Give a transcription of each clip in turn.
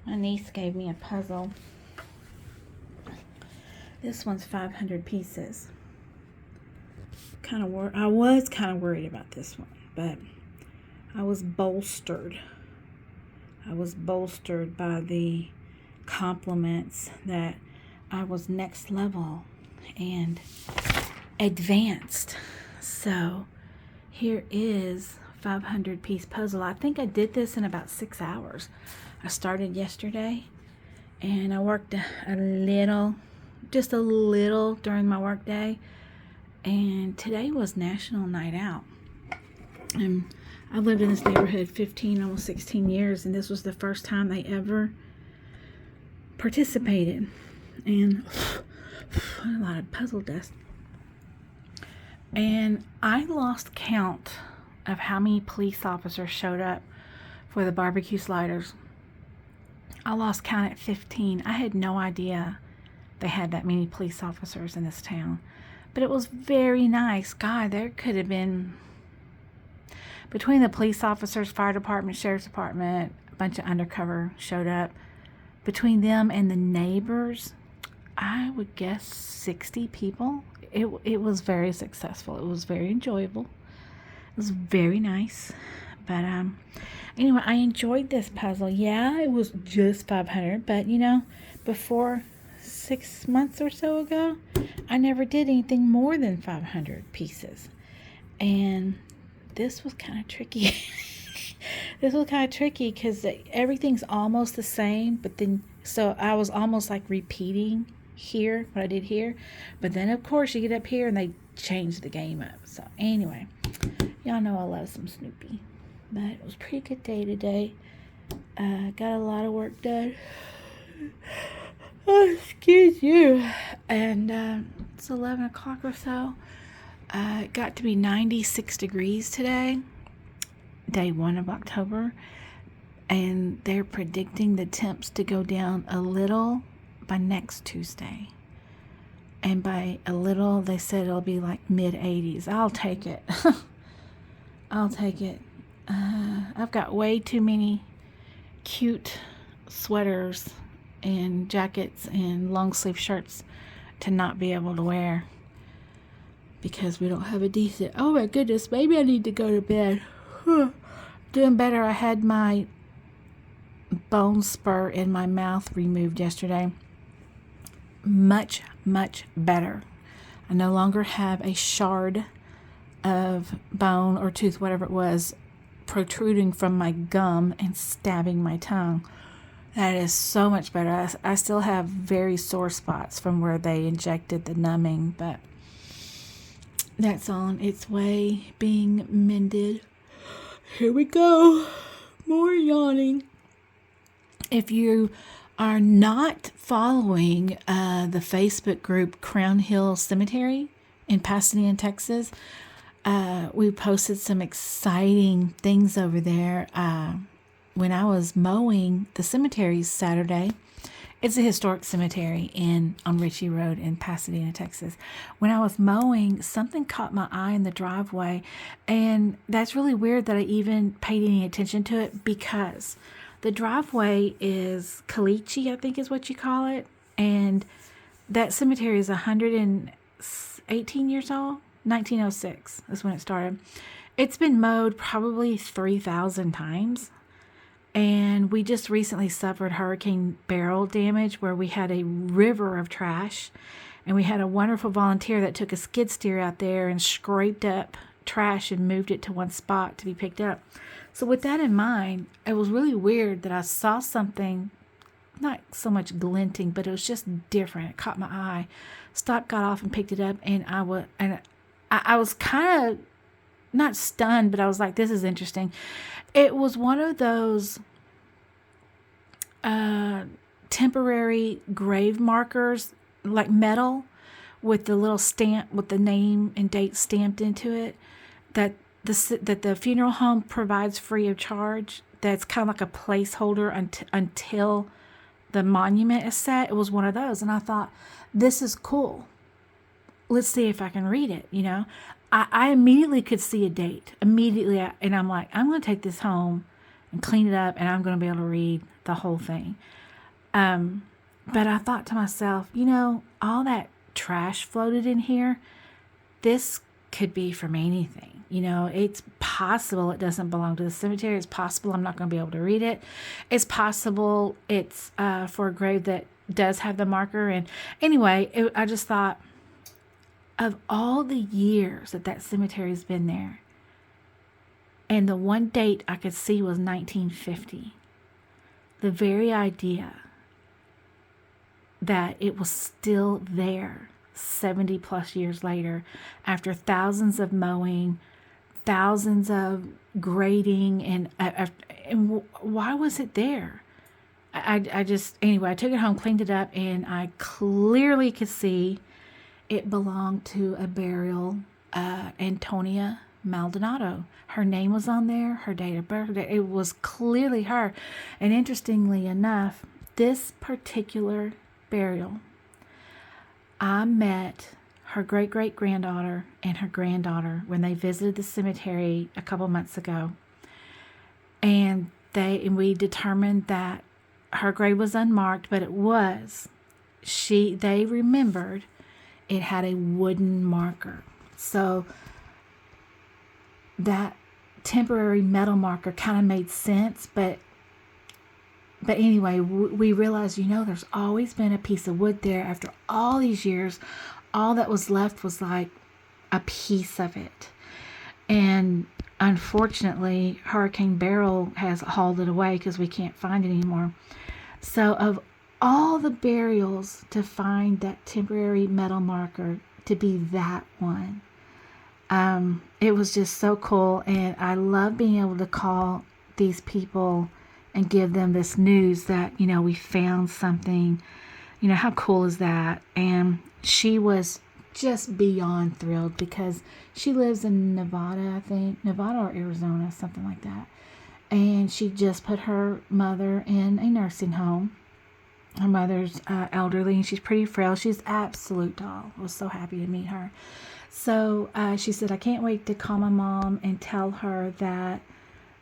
My niece gave me a puzzle. This one's 500 pieces. I was kind of worried about this one, but I was bolstered. By the compliments that I was next level and advanced. So here is 500 piece puzzle. I think I did this in about 6 hours. I started yesterday and I worked just a little during my work day. And today was National Night Out. And I've lived in this neighborhood 15, almost 16 years, and this was the first time they ever participated. And a lot of puzzle dust. And I lost count of how many police officers showed up for the barbecue sliders. I lost count at 15. I had no idea they had that many police officers in this town. But it was very nice. God, there could have been, between the police officers, fire department, sheriff's department, a bunch of undercover showed up. Between them and the neighbors, I would guess 60 people. It was very successful. It was very enjoyable. It was very nice. But anyway, I enjoyed this puzzle. Yeah, it was just 500, but before 6 months or so ago, I never did anything more than 500 pieces. And this was kind of tricky. This was kind of tricky because everything's almost the same, but then, so I was almost like repeating here, what I did here. But then, of course, you get up here and they change the game up. So anyway, y'all know I love some Snoopy. But it was a pretty good day today. Got a lot of work done. Oh, excuse you. And it's 11 o'clock or so. It got to be 96 degrees today, day 1 of October. And they're predicting the temps to go down a little by next Tuesday. And by a little, they said it'll be like mid-80s. I'll take it. I'll take it. I've got way too many cute sweaters and jackets and long sleeve shirts to not be able to wear because we don't have a decent, oh my goodness, maybe I need to go to bed. Doing better. I had my bone spur in my mouth removed yesterday. Much, much better. I no longer have a shard of bone or tooth, whatever it was, protruding from my gum and stabbing my tongue. That is so much better. I still have very sore spots from where they injected the numbing, but that's on its way being mended. Here we go. More yawning. If you are not following the Facebook group Crown Hill Cemetery in Pasadena, Texas, we posted some exciting things over there. When I was mowing the cemetery Saturday, it's a historic cemetery on Ritchie Road in Pasadena, Texas. When I was mowing, something caught my eye in the driveway, and that's really weird that I even paid any attention to it because the driveway is caliche, I think is what you call it, and that cemetery is 118 years old. 1906 is when it started. It's been mowed probably 3,000 times. And we just recently suffered Hurricane Beryl damage where we had a river of trash. And we had a wonderful volunteer that took a skid steer out there and scraped up trash and moved it to one spot to be picked up. So with that in mind, it was really weird that I saw something, not so much glinting, but it was just different. It caught my eye. Stopped, got off, and picked it up. And I was kind of not stunned, but I was like, this is interesting. It was one of those temporary grave markers, like metal, with the little stamp with the name and date stamped into it, that the funeral home provides free of charge. That's kind of like a placeholder until the monument is set. It was one of those, and I thought, this is cool. Let's see if I can read it, I immediately could see a date. And I'm like, I'm going to take this home and clean it up, and I'm going to be able to read the whole thing. But I thought to myself, all that trash floated in here, this could be from anything. It's possible it doesn't belong to the cemetery. It's possible I'm not going to be able to read it. It's possible it's for a grave that does have the marker. And anyway, I just thought of all the years that cemetery has been there. And the one date I could see was 1950. The very idea that it was still there 70 plus years later, after thousands of mowing, thousands of grading, and why was it there? I just, anyway, I took it home, cleaned it up, and I clearly could see it belonged to a burial, Antonia Maldonado. Her name was on there, her date of birth. It was clearly her. And interestingly enough, this particular burial, I met her great-great-granddaughter and her granddaughter when they visited the cemetery a couple months ago. And we determined that her grave was unmarked, but it was. They remembered it had a wooden marker. So that temporary metal marker kind of made sense, but anyway, we realized, there's always been a piece of wood there. After all these years, all that was left was like a piece of it. And unfortunately, Hurricane Beryl has hauled it away because we can't find it anymore. So of all the burials, to find that temporary metal marker to be that one, it was just so cool. And I love being able to call these people and give them this news that, we found something. How cool is that? And she was just beyond thrilled because she lives in Nevada, I think, Nevada or Arizona, something like that. And she just put her mother in a nursing home. Her mother's elderly and she's pretty frail. She's absolute doll. I was so happy to meet her. So she said, I can't wait to call my mom and tell her that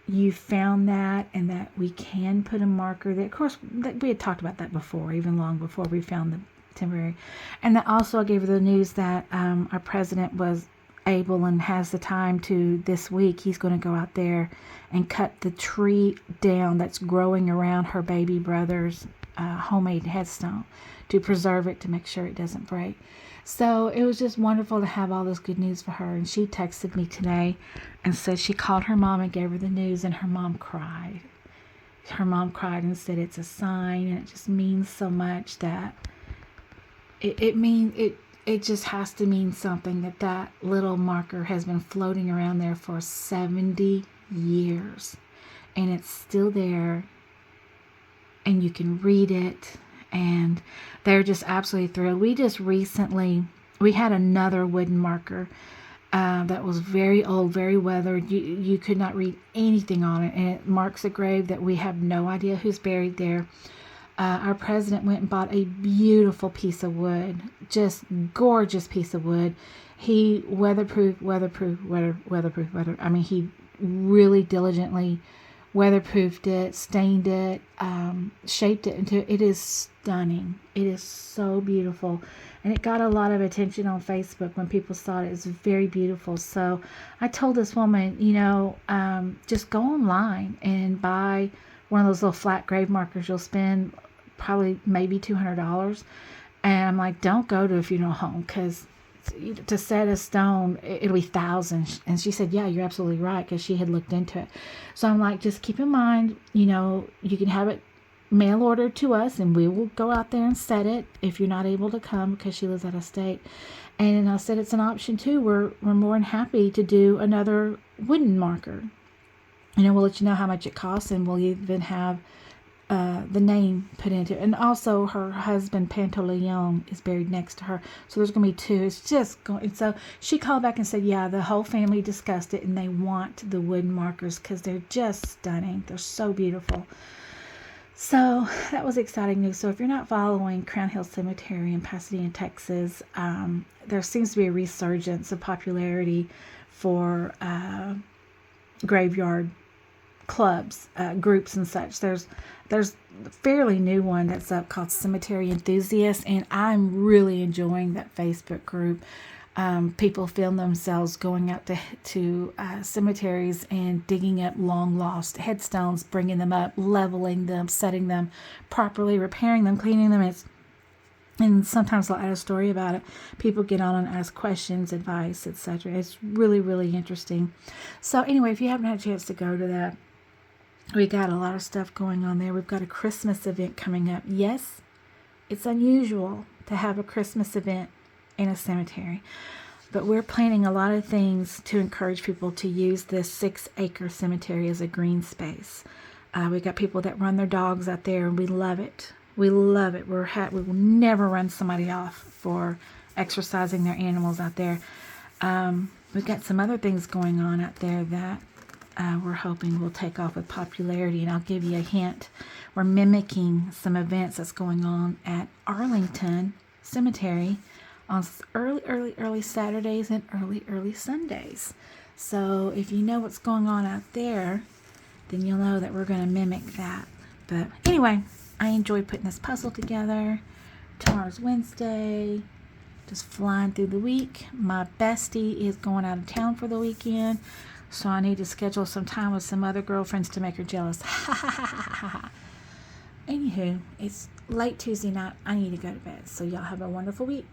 you found that and that we can put a marker there. Of course, we had talked about that before, even long before we found the temporary. And that also I gave her the news that our president was able and has the time to this week. He's going to go out there and cut the tree down that's growing around her baby brother's homemade headstone to preserve it, to make sure it doesn't break. So it was just wonderful to have all this good news for her. And she texted me today and said she called her mom and gave her the news, and her mom cried. Her mom cried and said it's a sign, and it just means so much that it just has to mean something, that little marker has been floating around there for 70 years and it's still there and you can read it, and they're just absolutely thrilled. We had another wooden marker that was very old, very weathered. You could not read anything on it, and it marks a grave that we have no idea who's buried there. Our president went and bought a beautiful piece of wood, just gorgeous piece of wood. He weatherproofed. I mean, he really diligently weatherproofed it, stained it, shaped it into, it is stunning. It is so beautiful. And it got a lot of attention on Facebook when people saw it. It was very beautiful. So I told this woman, just go online and buy one of those little flat grave markers. You'll spend probably maybe $200. And I'm like, don't go to a funeral home, because to set a stone, it'll be thousands. And she said, yeah, you're absolutely right, because she had looked into it. So I'm like, just keep in mind, you can have it mail ordered to us, and we will go out there and set it if you're not able to come, because she lives out of state. And I said it's an option too. We're more than happy to do another wooden marker. We'll let you know how much it costs, and we'll even have the name put into it. And also her husband Pantaleon is buried next to her, so there's gonna be two. It's just going. So she called back and said, yeah, the whole family discussed it and they want the wooden markers because they're just stunning. They're so beautiful. So that was exciting news. So if you're not following Crown Hill Cemetery in Pasadena, Texas, there seems to be a resurgence of popularity for graveyard clubs, groups and such. There's a fairly new one that's up called Cemetery Enthusiasts, and I'm really enjoying that Facebook group. People film themselves going out to cemeteries and digging up long lost headstones, bringing them up, leveling them, setting them properly, repairing them, cleaning them. And sometimes they'll add a story about it. People get on and ask questions, advice, etc. It's really, really interesting. So anyway, if you haven't had a chance to go to that, we got a lot of stuff going on there. We've got a Christmas event coming up. Yes, it's unusual to have a Christmas event in a cemetery, but we're planning a lot of things to encourage people to use this 6-acre cemetery as a green space. We got people that run their dogs out there, and we love it. We love it. We will never run somebody off for exercising their animals out there. We've got some other things going on out there that we're hoping will take off with popularity, and I'll give you a hint. We're mimicking some events that's going on at Arlington Cemetery on early Saturdays and early Sundays. So if you know what's going on out there, then you'll know that we're going to mimic that. But anyway, I enjoy putting this puzzle together. Tomorrow's Wednesday. Just flying through the week. My bestie is going out of town for the weekend, so I need to schedule some time with some other girlfriends to make her jealous. Anywho, it's late Tuesday night. I need to go to bed. So y'all have a wonderful week.